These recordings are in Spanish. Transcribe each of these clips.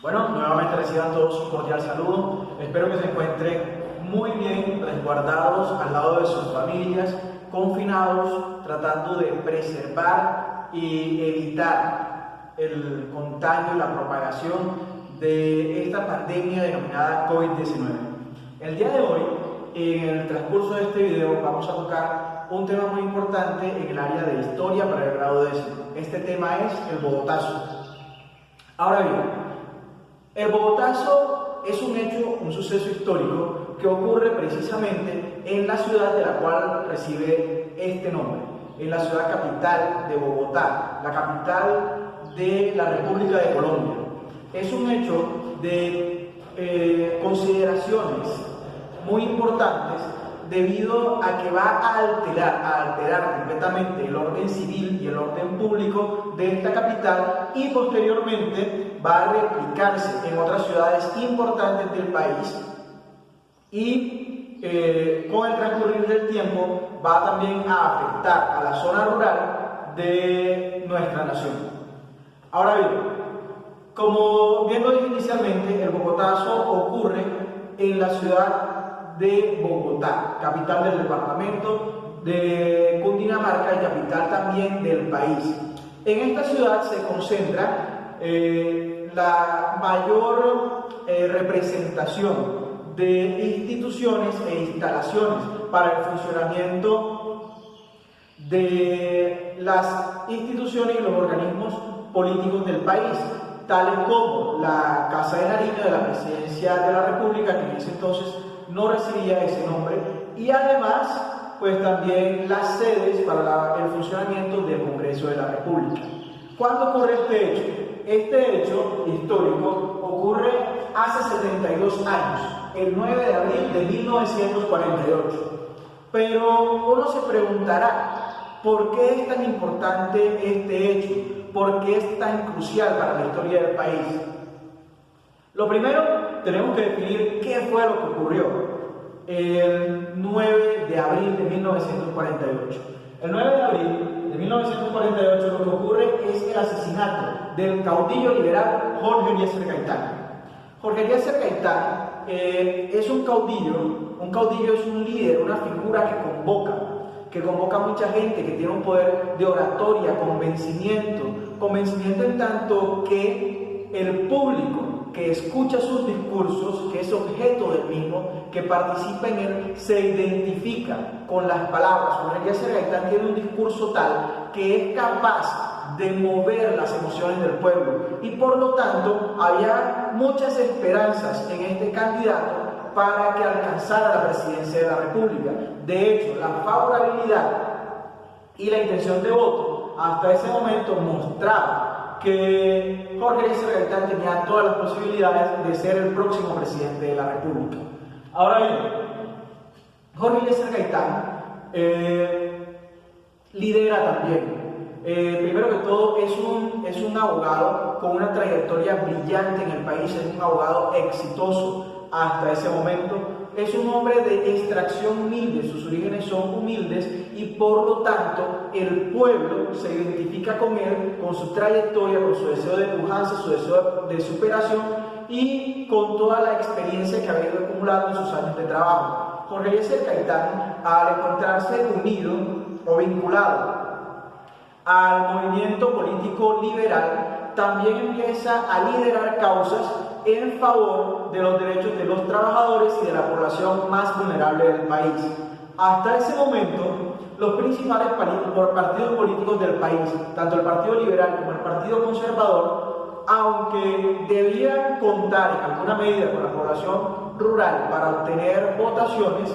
Bueno, nuevamente reciban todos un cordial saludo. Espero que se encuentren muy bien resguardados al lado de sus familias, confinados, tratando de preservar y evitar el contagio y la propagación de esta pandemia denominada COVID-19. El día de hoy, en el transcurso de este video, vamos a tocar un tema muy importante en el área de historia para el grado décimo. Este tema es el Bogotazo. Ahora bien, el Bogotazo es un hecho, un suceso histórico que ocurre precisamente en la ciudad de la cual recibe este nombre, en la ciudad capital de Bogotá, la capital de la República de Colombia. Es un hecho de consideraciones muy importantes debido a que va a alterar completamente el orden civil y el orden público de esta capital y posteriormente va a replicarse en otras ciudades importantes del país y con el transcurrir del tiempo va también a afectar a la zona rural de nuestra nación. Ahora bien, como bien lo dije inicialmente, el Bogotazo ocurre en la ciudad de Bogotá, capital del departamento de Cundinamarca y capital también del país. En esta ciudad se concentra la mayor representación de instituciones e instalaciones para el funcionamiento de las instituciones y los organismos políticos del país, tales como la Casa de Nariño de la Presidencia de la República, que en ese entonces no recibía ese nombre, y además pues también las sedes para el funcionamiento del Congreso de la República. ¿Cuándo ocurre este hecho? Este hecho histórico ocurre hace 72 años, el 9 de abril de 1948. Pero uno se preguntará, ¿por qué es tan importante este hecho? ¿Por qué es tan crucial para la historia del país? Lo primero, tenemos que definir qué fue lo que ocurrió el 9 de abril de 1948. El 9 de abril de 1948 lo que ocurre es el asesinato del caudillo liberal Jorge Eliezer Gaitán. Jorge Eliezer Gaitán es un caudillo es un líder, una figura que convoca a mucha gente, que tiene un poder de oratoria, convencimiento en tanto que el público que escucha sus discursos, que es objeto del mismo, que participa en él, se identifica con las palabras. Jorge Eliezer Gaitán tiene un discurso tal que es capaz de mover las emociones del pueblo y por lo tanto había muchas esperanzas en este candidato para que alcanzara la presidencia de la República. De hecho, la favorabilidad y la intención de voto hasta ese momento mostraba que Jorge Eliezer Gaitán tenía todas las posibilidades de ser el próximo presidente de la República. Ahora bien, Jorge Eliezer Gaitán lidera también. Primero que todo, es un abogado con una trayectoria brillante en el país, es un abogado exitoso hasta ese momento. Es un hombre de extracción humilde, sus orígenes son humildes y por lo tanto el pueblo se identifica con él, con su trayectoria, con su deseo de pujanza, su deseo de superación y con toda la experiencia que ha ido acumulando en sus años de trabajo. Jorge Eliezer Gaitán, al encontrarse unido o vinculado al movimiento político liberal, también empieza a liderar causas en favor de los derechos de los trabajadores y de la población más vulnerable del país. Hasta ese momento, los principales partidos políticos del país, tanto el Partido Liberal como el Partido Conservador, aunque debían contar en alguna medida con la población rural para obtener votaciones,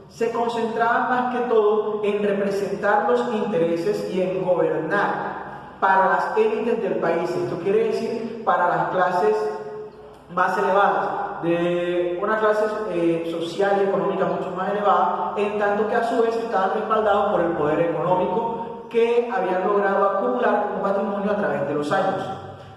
se concentraban más que todo en representar los intereses y en gobernar para las élites del país. Esto quiere decir para las clases más elevadas, de una clase social y económica mucho más elevada, en tanto que a su vez estaban respaldados por el poder económico que habían logrado acumular como patrimonio a través de los años.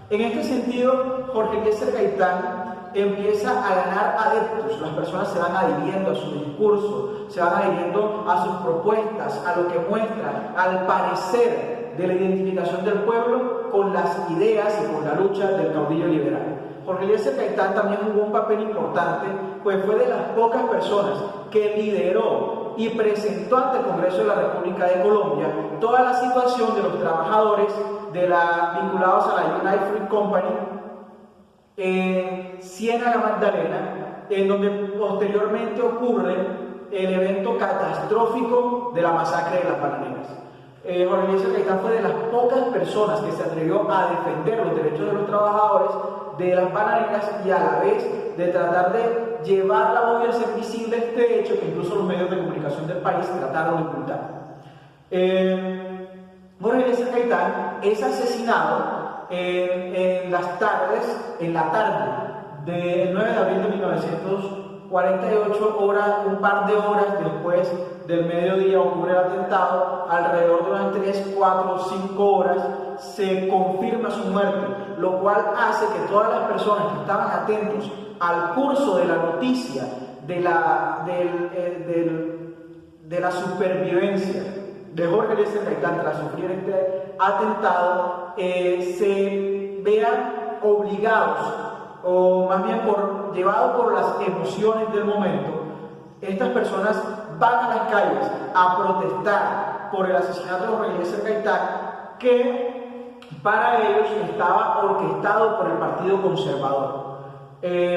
En este sentido, Jorge Eliezer Gaitán empieza a ganar adeptos, las personas se van adhiriendo a su discurso, se van adhiriendo a sus propuestas, a lo que muestra, al parecer de la identificación del pueblo con las ideas y con la lucha del caudillo liberal. Jorge Eliezer Gaitán también jugó un papel importante, pues fue de las pocas personas que lideró y presentó ante el Congreso de la República de Colombia toda la situación de los trabajadores vinculados a la United Fruit Company en Ciénaga Magdalena, en donde posteriormente ocurre el evento catastrófico de la masacre de las bananeras. Jorge Eliezer Gaitán fue de las pocas personas que se atrevió a defender los derechos de los trabajadores de las bananeras y a la vez de tratar de llevar la voz y hacer visible este hecho que incluso los medios de comunicación del país trataron de ocultar. Jorge Eliezer Gaitán es asesinado en la tarde del 9 de abril de 1948, un par de horas después del mediodía ocurre el atentado. Alrededor de unas 3, 4, 5 horas se confirma su muerte, lo cual hace que todas las personas que estaban atentos al curso de la noticia de la supervivencia de Jorge Eliezer Gaitán tras sufrir este atentado, se vean obligados, o más bien llevados por las emociones del momento. Estas personas van a las calles a protestar por el asesinato de Jorge Eliezer Gaitán, que para ellos estaba orquestado por el Partido Conservador,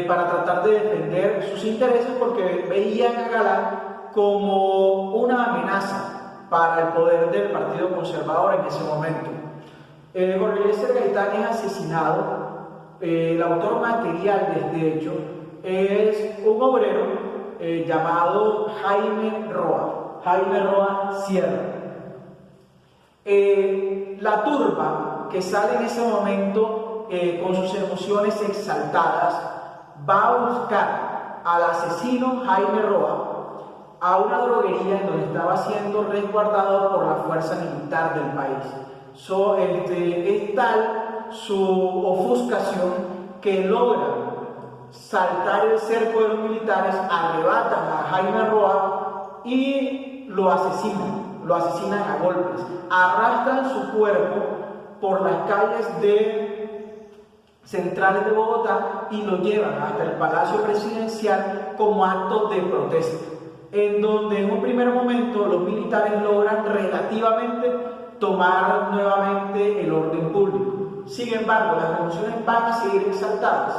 para tratar de defender sus intereses, porque veían a Galán como una amenaza para el poder del Partido Conservador en ese momento. Jorge Eliezer Gaitán es asesinado. El autor material de este hecho es un obrero llamado Jaime Roa Sierra. La turba que sale en ese momento con sus emociones exaltadas va a buscar al asesino Jaime Roa a una droguería en donde estaba siendo resguardado por la fuerza militar del país. Es tal su ofuscación que logran saltar el cerco de los militares, arrebatan a Jaime Roa y lo asesinan a golpes, arrastran su cuerpo por las calles centrales de Bogotá y lo llevan hasta el Palacio Presidencial como acto de protesta, en donde en un primer momento los militares logran relativamente tomar nuevamente el orden público. Sin embargo, las revoluciones van a seguir exaltadas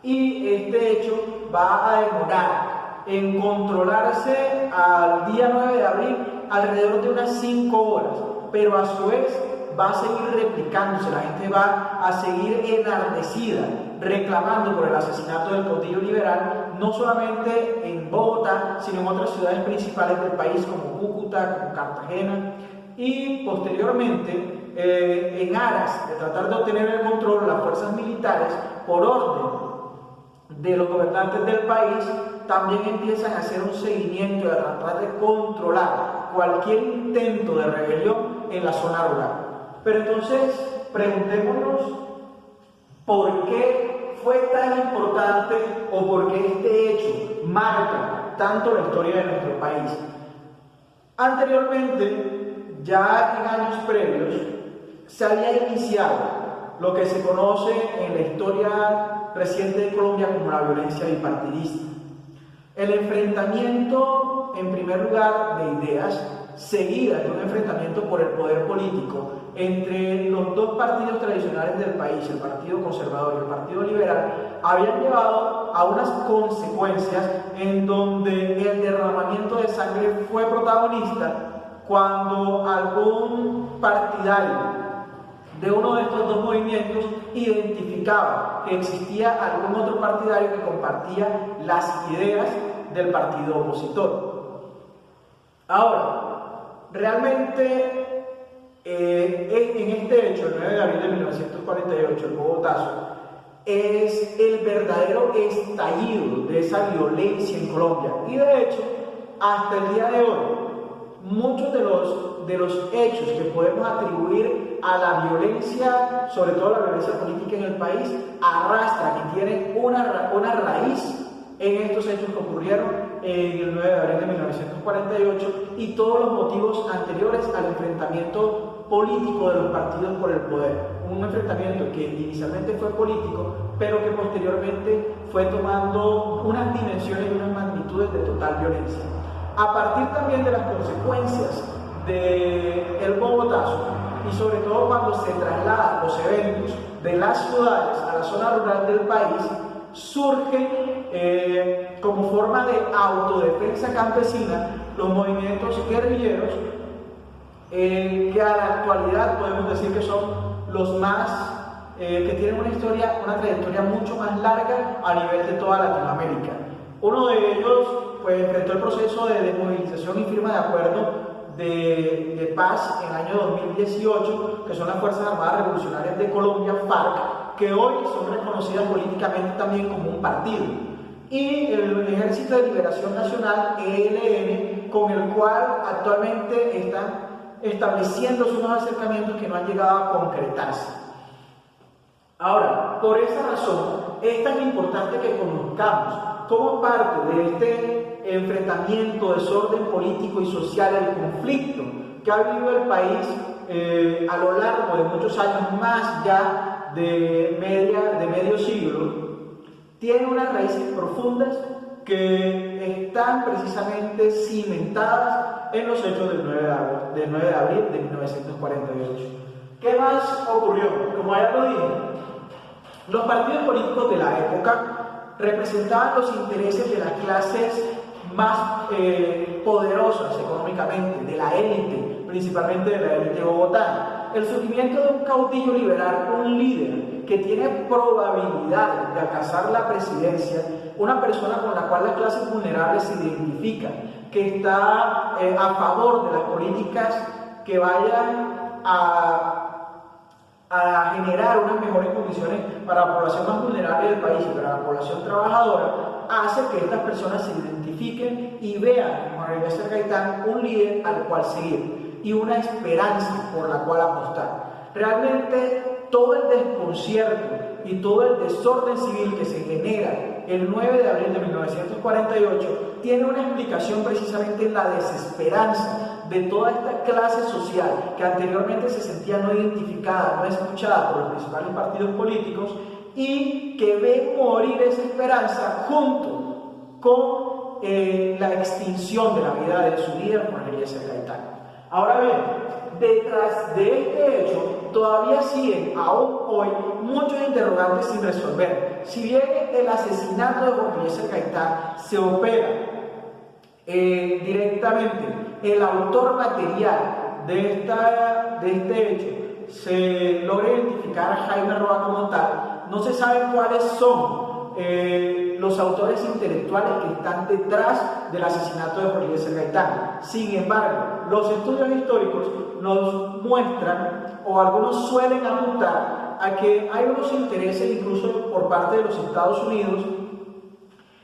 y este hecho va a demorar en controlarse al día 9 de abril alrededor de unas 5 horas, pero a su vez va a seguir replicándose. La gente va a seguir enardecida reclamando por el asesinato del caudillo liberal, no solamente en Bogotá, sino en otras ciudades principales del país como Cúcuta, como Cartagena, y posteriormente, en aras de tratar de obtener el control, las fuerzas militares, por orden de los gobernantes del país, también empiezan a hacer un seguimiento y a tratar de controlar cualquier intento de rebelión en la zona rural. Pero entonces, preguntémonos por qué fue tan importante o por qué este hecho marca tanto la historia de nuestro país. Anteriormente, ya en años previos, se había iniciado lo que se conoce en la historia reciente de Colombia como la violencia bipartidista. El enfrentamiento, en primer lugar, de ideas, seguidas de un enfrentamiento por el poder político entre los dos partidos tradicionales del país, el Partido Conservador y el Partido Liberal, habían llevado a unas consecuencias en donde el derramamiento de sangre fue protagonista cuando algún partidario de uno de estos dos movimientos identificaba que existía algún otro partidario que compartía las ideas del partido opositor. Ahora, realmente en este hecho, el 9 de abril de 1948, el Bogotazo, es el verdadero estallido de esa violencia en Colombia. Y de hecho, hasta el día de hoy, muchos de los hechos que podemos atribuir a la violencia, sobre todo la violencia política en el país, arrastran y tienen una raíz en estos hechos que ocurrieron en el 9 de abril de 1948 y todos los motivos anteriores al enfrentamiento político de los partidos por el poder. Un enfrentamiento que inicialmente fue político, pero que posteriormente fue tomando unas dimensiones y unas magnitudes de total violencia. A partir también de las consecuencias del Bogotazo, y sobre todo cuando se trasladan los eventos de las ciudades a la zona rural del país, surgen como forma de autodefensa campesina los movimientos guerrilleros, que a la actualidad podemos decir que son los más, que tienen una trayectoria mucho más larga a nivel de toda Latinoamérica. Uno de ellos pues, enfrentó el proceso de desmovilización y firma de acuerdo de paz en el año 2018, que son las Fuerzas Armadas Revolucionarias de Colombia, FARC, que hoy son reconocidas políticamente también como un partido, y el Ejército de Liberación Nacional, ELN, con el cual actualmente están estableciéndose unos acercamientos que no han llegado a concretarse. Ahora, por esa razón, es tan importante que conozcamos cómo parte de este enfrentamiento, desorden político y social, el conflicto que ha vivido el país a lo largo de muchos años, más ya de medio siglo, tiene unas raíces profundas que están precisamente cimentadas en los hechos del 9 de abril de 1948. ¿Qué más ocurrió? Como ya lo dije, los partidos políticos de la época representaban los intereses de las clases más poderosas económicamente, de la élite, principalmente de la élite bogotana. El surgimiento de un caudillo liberal, un líder que tiene probabilidad de alcanzar la presidencia, una persona con la cual las clases vulnerables se identifican, que está a favor de las políticas que vayan a generar unas mejores condiciones para la población más vulnerable del país y para la población trabajadora, hace que estas personas se identifiquen y vean en Juan Eliezer Gaitán un líder al cual seguir y una esperanza por la cual apostar. Realmente todo el desconcierto y todo el desorden civil que se genera el 9 de abril de 1948 tiene una explicación precisamente en la desesperanza de toda esta clase social que anteriormente se sentía no identificada, no escuchada por los principales partidos políticos, y que ve morir esa esperanza junto con la extinción de la vida de su líder, Juan Eliezer Gaitán. Ahora bien, detrás de este hecho todavía siguen aún hoy muchos interrogantes sin resolver. Si bien el asesinato de Juan Eliezer Gaitán se opera directamente, el autor material de este hecho se logra identificar a Jaime Roa como tal, no se sabe cuáles son los autores intelectuales que están detrás del asesinato de Juan Eliezer Gaitán. Sin embargo, los estudios históricos nos muestran, o algunos suelen apuntar, a que hay unos intereses incluso por parte de los Estados Unidos.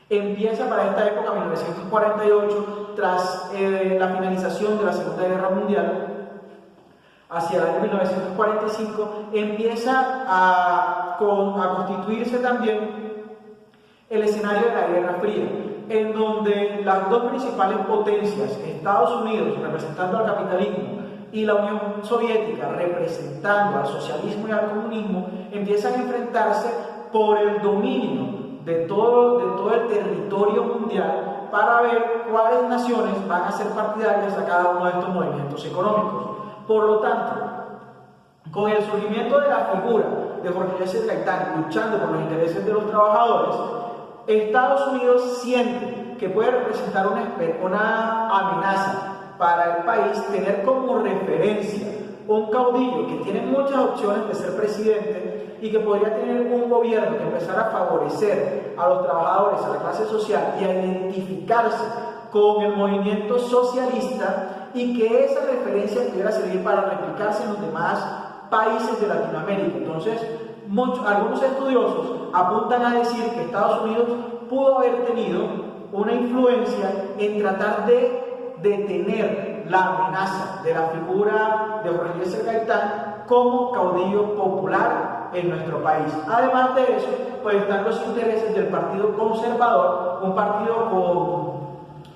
Empieza para esta época, 1948, tras la finalización de la Segunda Guerra Mundial, hacia el año 1945, empieza a constituirse también el escenario de la Guerra Fría, en donde las dos principales potencias, Estados Unidos representando al capitalismo y la Unión Soviética representando al socialismo y al comunismo, empiezan a enfrentarse por el dominio de todo el territorio mundial para ver cuáles naciones van a ser partidarias a cada uno de estos movimientos económicos. Por lo tanto, con el surgimiento de la figura de Jorge Eliezer Gaitán luchando por los intereses de los trabajadores, Estados Unidos siente que puede representar una amenaza para el país tener como referencia un caudillo que tiene muchas opciones de ser presidente y que podría tener un gobierno que empezara a favorecer a los trabajadores, a la clase social y a identificarse con el movimiento socialista, y que esa referencia pudiera servir para replicarse en los demás países de Latinoamérica. Entonces, algunos estudiosos apuntan a decir que Estados Unidos pudo haber tenido una influencia en tratar de detener la amenaza de la figura de Jorge Eliezer Gaitán como caudillo popular en nuestro país. Además de eso, pues están los intereses del Partido Conservador, un partido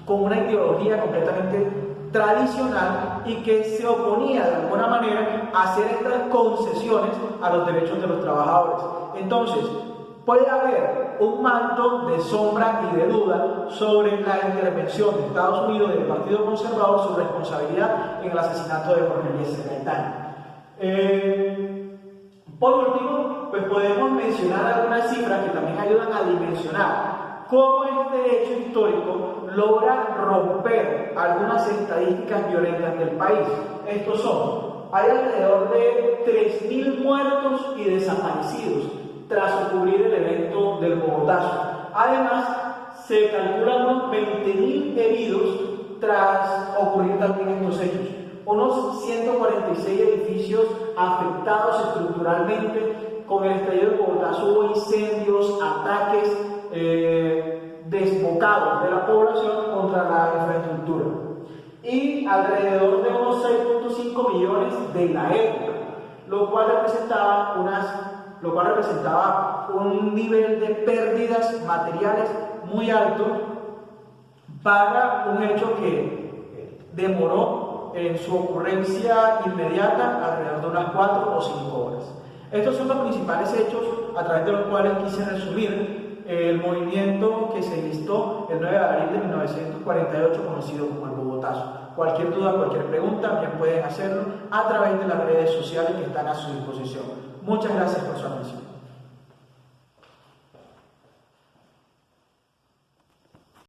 con una ideología completamente tradicional y que se oponía de alguna manera a hacer estas concesiones a los derechos de los trabajadores. Entonces, puede haber un manto de sombra y de duda sobre la intervención de Estados Unidos del Partido Conservador, su responsabilidad en el asesinato de Jorge Eliezer Gaitán. Por último, pues podemos mencionar algunas cifras que también ayudan a dimensionar cómo este hecho histórico logra romper algunas estadísticas violentas del país. Estos son, hay alrededor de 3.000 muertos y desaparecidos tras ocurrir el evento del Bogotazo. Además, se calculan unos 20.000 heridos tras ocurrir también estos hechos. Unos 146 edificios afectados estructuralmente. Con el estallido del Bogotazo hubo incendios, ataques desbocados de la población contra la infraestructura. Y alrededor de unos 6.5 millones de la época, lo cual representaba un nivel de pérdidas materiales muy alto para un hecho que demoró en su ocurrencia inmediata alrededor de unas 4 o 5 horas. Estos son los principales hechos a través de los cuales quise resumir el movimiento que se listó el 9 de abril de 1948, conocido como el Bogotazo. Cualquier duda, cualquier pregunta, bien pueden hacerlo a través de las redes sociales que están a su disposición. Muchas gracias por su atención.